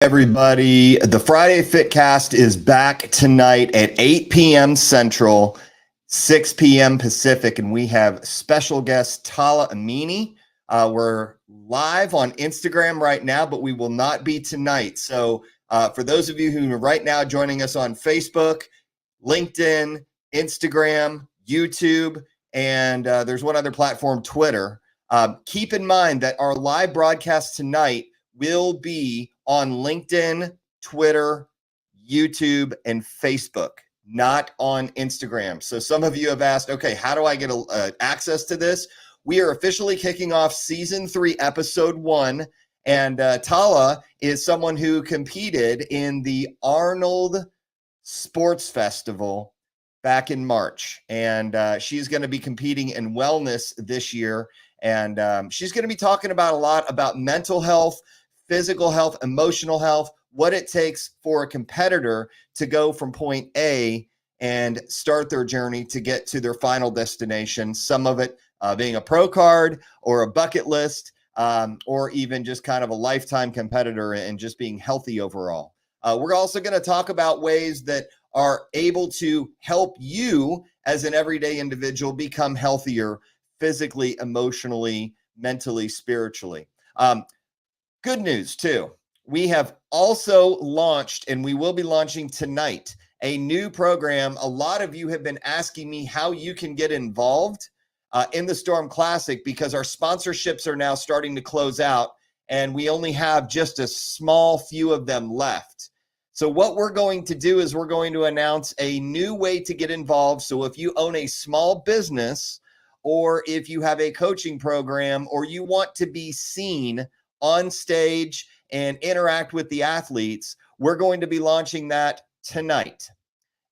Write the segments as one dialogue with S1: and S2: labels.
S1: Everybody, the Friday Fitcast is back tonight at 8 p.m. Central, 6 p.m. Pacific, and we have special guest Talla Amini. We're live on Instagram right now, but we will not be tonight. So for those of you who are right now joining us on Facebook, LinkedIn, Instagram, YouTube, and there's one other platform, Twitter, keep in mind that our live broadcast tonight will be on LinkedIn, Twitter, YouTube, and Facebook, not on Instagram. So some of you have asked, okay, how do I get access to this? We are officially kicking off season 3, episode 1. And Talla is someone who competed in the Arnold Sports Festival back in March. And she's going to be competing in wellness this year. And she's going to be talking about a lot about mental health, physical health, emotional health, what it takes for a competitor to go from point A and start their journey to get to their final destination. Some of it being a pro card or a bucket list, or even just kind of a lifetime competitor and just being healthy overall. We're also going to talk about ways that are able to help you as an everyday individual become healthier physically, emotionally, mentally, spiritually. Good news, too. We have also launched, and we will be launching tonight, a new program. A lot of you have been asking me how you can get involved in the Storm Classic because our sponsorships are now starting to close out, and we only have just a small few of them left. So what we're going to do is we're going to announce a new way to get involved. So if you own a small business, or if you have a coaching program, or you want to be seen on stage and interact with the athletes, we're going to be launching that tonight.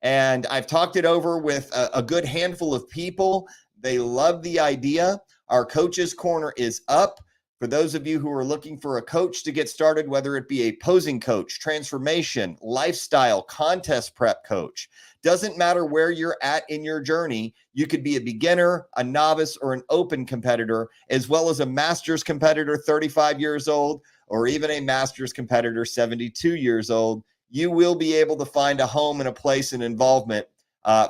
S1: And I've talked it over with a good handful of people. They love the idea. Our Coaches Corner is up. For those of you who are looking for a coach to get started, whether it be a posing coach, transformation, lifestyle, contest prep coach, doesn't matter where you're at in your journey. You could be a beginner, a novice, or an open competitor, as well as a master's competitor, 35 years old, or even a master's competitor, 72 years old. You will be able to find a home and a place and involvement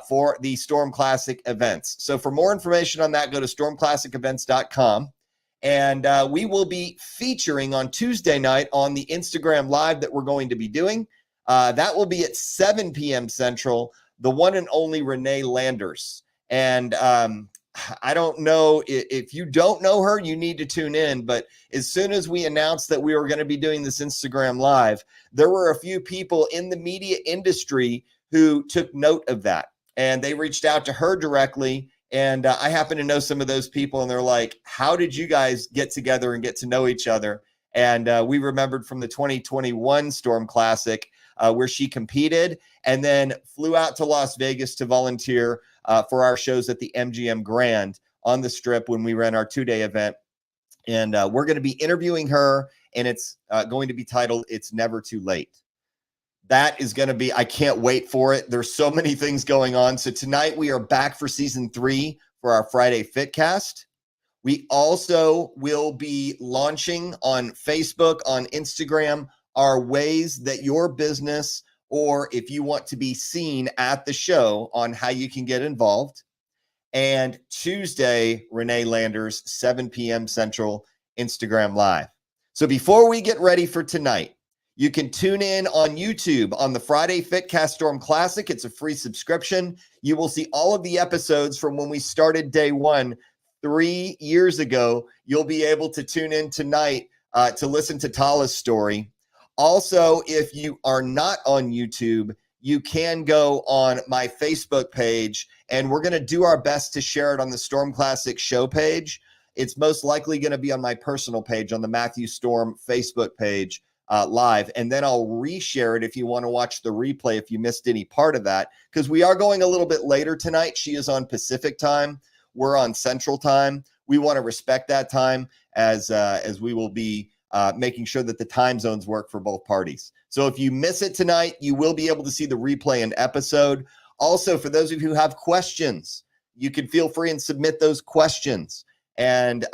S1: for the Storm Classic events. So for more information on that, go to stormclassicevents.com. And we will be featuring on Tuesday night on the Instagram Live that we're going to be doing. That will be at 7 p.m. Central, the one and only Renee Landers. And I don't know if you don't know her, you need to tune in. But as soon as we announced that we were going to be doing this Instagram Live, there were a few people in the media industry who took note of that. And they reached out to her directly. And I happen to know some of those people, and they're like, how did you guys get together and get to know each other? And we remembered from the 2021 Storm Classic where she competed and then flew out to Las Vegas to volunteer for our shows at the MGM Grand on the Strip when we ran our 2-day event. And we're going to be interviewing her, and it's going to be titled, It's Never Too Late. That is going to be, I can't wait for it. There's so many things going on. So tonight we are back for season 3 for our Friday Fitcast. We also will be launching on Facebook, on Instagram, our ways that your business, or if you want to be seen at the show, on how you can get involved. And Tuesday, Renee Landers, 7 p.m. Central, Instagram Live. So before we get ready for tonight, you can tune in on YouTube on the Friday Fitcast Storm Classic. It's a free subscription. You will see all of the episodes from when we started day 1 3 years ago. You'll be able to tune in tonight to listen to Talla's story. Also, if you are not on YouTube, you can go on my Facebook page, and we're going to do our best to share it on the Storm Classic show page. It's most likely going to be on my personal page, on the Matthew Storm Facebook page. Live, and then I'll reshare it if you want to watch the replay if you missed any part of that, because we are going a little bit later tonight. She is on Pacific time, we're on Central time. We want to respect that time as we will be making sure that the time zones work for both parties. So if you miss it tonight, you will be able to see the replay and episode. Also, for those of you who have questions, you can feel free and submit those questions. And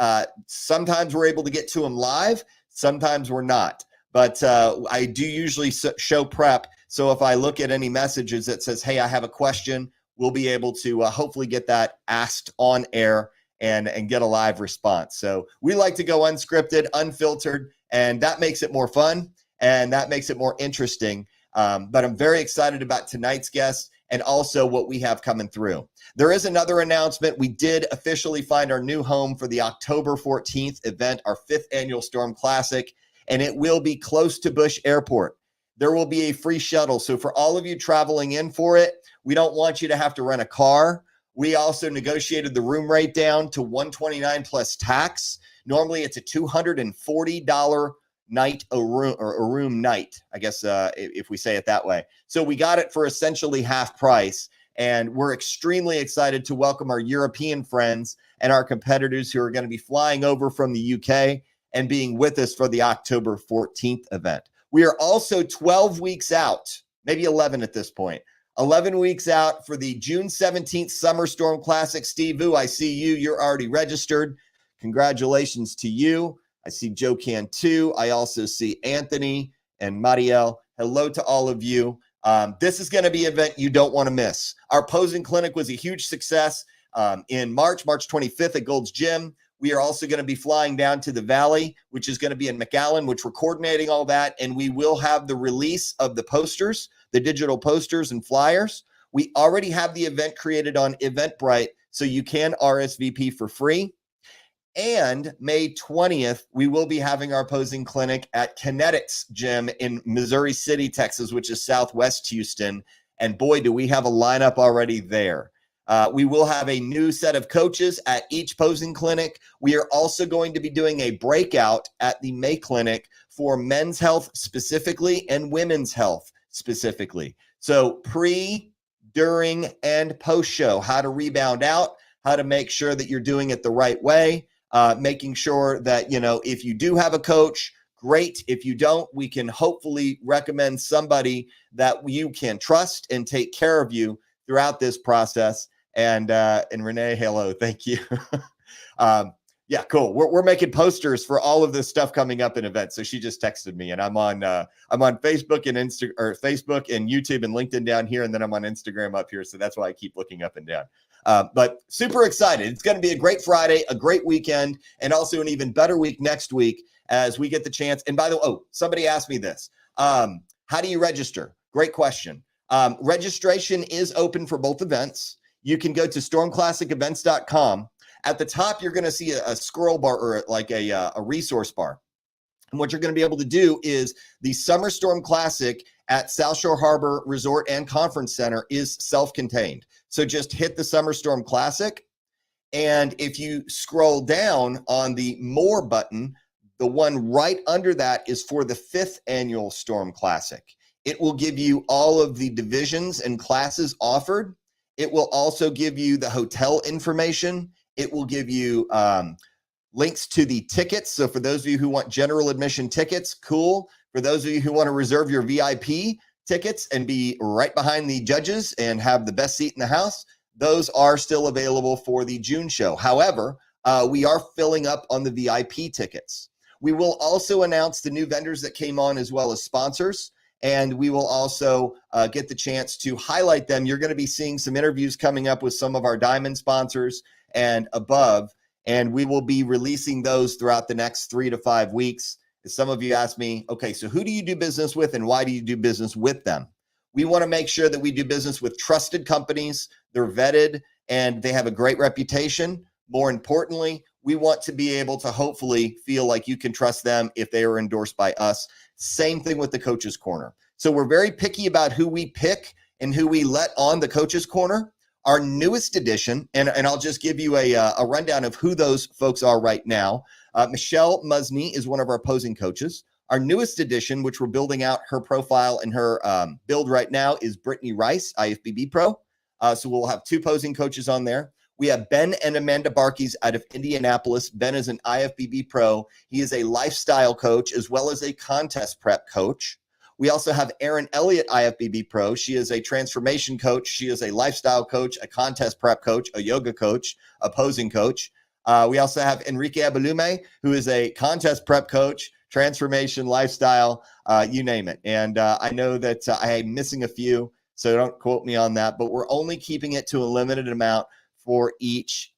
S1: sometimes we're able to get to them live, sometimes we're not. but I do usually show prep. So if I look at any messages that says, hey, I have a question, we'll be able to hopefully get that asked on air and get a live response. So we like to go unscripted, unfiltered, and that makes it more fun and that makes it more interesting. But I'm very excited about tonight's guest and also what we have coming through. There is another announcement. We did officially find our new home for the October 14th event, our 5th annual Storm Classic, and it will be close to Bush Airport. There will be a free shuttle. So for all of you traveling in for it, we don't want you to have to rent a car. We also negotiated the room rate down to $129 plus tax. Normally it's a $240 night a room night, I guess, if we say it that way. So we got it for essentially half price, and we're extremely excited to welcome our European friends and our competitors who are going to be flying over from the UK and being with us for the October 14th event. We are also 12 weeks out, maybe 11 at this point, 11 weeks out for the June 17th Summer Storm Classic. Steve Vu, I see you. You're already registered. Congratulations to you. I see Joe Cantu. I also see Anthony and Marielle. Hello to all of you. This is going to be an event you don't want to miss. Our posing clinic was a huge success in March 25th at Gold's Gym. We are also going to be flying down to the Valley, which is going to be in McAllen, which we're coordinating all that. And we will have the release of the posters, the digital posters and flyers. We already have the event created on Eventbrite, so you can RSVP for free. And May 20th, we will be having our posing clinic at Kinetics Gym in Missouri City, Texas, which is Southwest Houston. And boy, do we have a lineup already there. We will have a new set of coaches at each posing clinic. We are also going to be doing a breakout at the May clinic for men's health specifically and women's health specifically. So pre, during, and post show, how to rebound out, how to make sure that you're doing it the right way, making sure that, you know, if you do have a coach, great. If you don't, we can hopefully recommend somebody that you can trust and take care of you throughout this process. And Renee, hello, thank you. Yeah, cool. We're making posters for all of this stuff coming up in events. So she just texted me, and I'm on Facebook and Facebook and YouTube and LinkedIn down here, and then I'm on Instagram up here. So that's why I keep looking up and down. But super excited. It's going to be a great Friday, a great weekend, and also an even better week next week as we get the chance. And by the way, somebody asked me this. How do you register? Great question. Registration is open for both events. You can go to stormclassicevents.com. At the top, you're going to see a scroll bar or like a resource bar. And what you're going to be able to do is the Summer Storm Classic at South Shore Harbor Resort and Conference Center is self-contained. So just hit the Summer Storm Classic. And if you scroll down on the More button, the one right under that is for the 5th annual Storm Classic. It will give you all of the divisions and classes offered. It will also give you the hotel information. It will give you links to the tickets. So for those of you who want general admission tickets, cool. For those of you who want to reserve your VIP tickets and be right behind the judges and have the best seat in the house, those are still available for the June show. However, we are filling up on the VIP tickets. We will also announce the new vendors that came on as well as sponsors. And we will also get the chance to highlight them. You're going to be seeing some interviews coming up with some of our diamond sponsors and above. And we will be releasing those throughout the next 3 to 5 weeks. Some of you asked me, okay, so who do you do business with and why do you do business with them? We want to make sure that we do business with trusted companies. They're vetted and they have a great reputation. More importantly, we want to be able to hopefully feel like you can trust them if they are endorsed by us. Same thing with the Coach's Corner. So we're very picky about who we pick and who we let on the Coach's Corner. Our newest edition, and I'll just give you a rundown of who those folks are right now. Michelle Musney is one of our posing coaches. Our newest edition, which we're building out her profile and her build right now, is Brittany Rice, IFBB Pro. So we'll have 2 posing coaches on there. We have Ben and Amanda Barkis out of Indianapolis. Ben is an IFBB Pro. He is a lifestyle coach as well as a contest prep coach. We also have Erin Elliott, IFBB Pro. She is a transformation coach. She is a lifestyle coach, a contest prep coach, a yoga coach, a posing coach. We also have Enrique Abelume, who is a contest prep coach, transformation, lifestyle, you name it. And I know that I am missing a few, so don't quote me on that, but we're only keeping it to a limited amount for each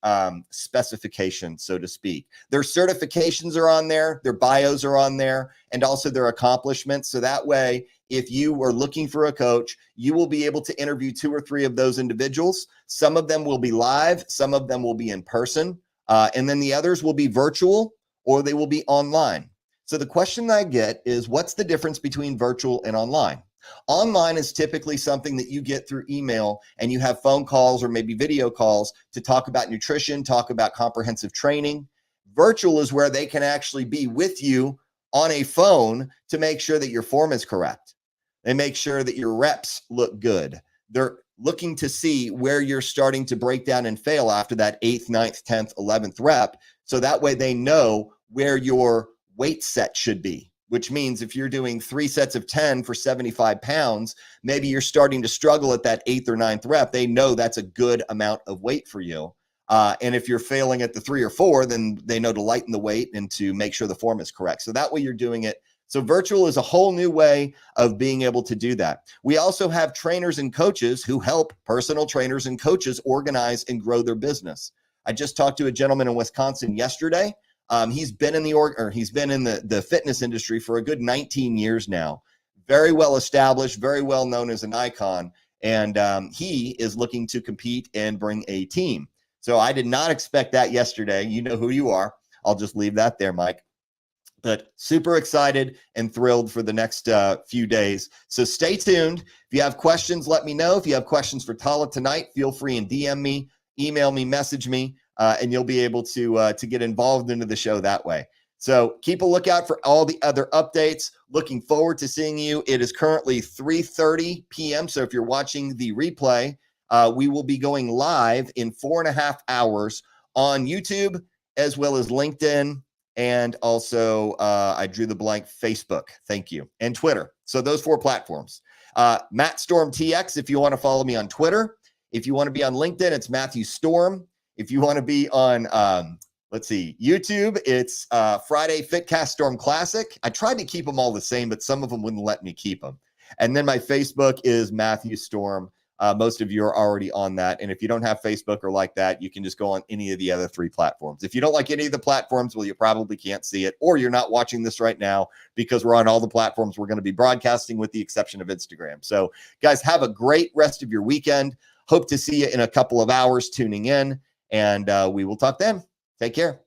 S1: specification, so to speak. Their certifications are on there, their bios are on there, and also their accomplishments. So that way, if you are looking for a coach, you will be able to interview 2 or 3 of those individuals. Some of them will be live, some of them will be in person, and then the others will be virtual or they will be online. So the question I get is, what's the difference between virtual and online? Online is typically something that you get through email, and you have phone calls or maybe video calls to talk about nutrition, talk about comprehensive training. Virtual is where they can actually be with you on a phone to make sure that your form is correct. They make sure that your reps look good. They're looking to see where you're starting to break down and fail after that 8th, 9th, 10th, 11th rep. So that way they know where your weight set should be, which means if you're doing 3 sets of 10 for 75 pounds, maybe you're starting to struggle at that 8th or 9th rep. They know that's a good amount of weight for you. And if you're failing at the 3 or 4, then they know to lighten the weight and to make sure the form is correct. So that way you're doing it. So virtual is a whole new way of being able to do that. We also have trainers and coaches who help personal trainers and coaches organize and grow their business. I just talked to a gentleman in Wisconsin yesterday. He's been in the fitness industry for a good 19 years now. Very well established, very well known as an icon. And he is looking to compete and bring a team. So I did not expect that yesterday. You know who you are. I'll just leave that there, Mike. But super excited and thrilled for the next few days. So stay tuned. If you have questions, let me know. If you have questions for Talla tonight, feel free and DM me, email me, message me, and you'll be able to get involved into the show that way. So keep a lookout for all the other updates. Looking forward to seeing you. It is currently 3:30 p.m. So if you're watching the replay, we will be going live in 4.5 hours on YouTube, as well as LinkedIn, and also I drew the blank, Facebook. Thank you. And Twitter. So those 4 platforms. Matt Storm TX, if you want to follow me on Twitter. If you want to be on LinkedIn, it's Matthew Storm. If you want to be on, YouTube, it's Friday Fitcast Storm Classic. I tried to keep them all the same, but some of them wouldn't let me keep them. And then my Facebook is Matthew Storm. Most of you are already on that. And if you don't have Facebook or like that, you can just go on any of the other 3 platforms. If you don't like any of the platforms, well, you probably can't see it, or you're not watching this right now because we're on all the platforms we're going to be broadcasting with the exception of Instagram. So guys, have a great rest of your weekend. Hope to see you in a couple of hours tuning in, and we will talk then. Take care.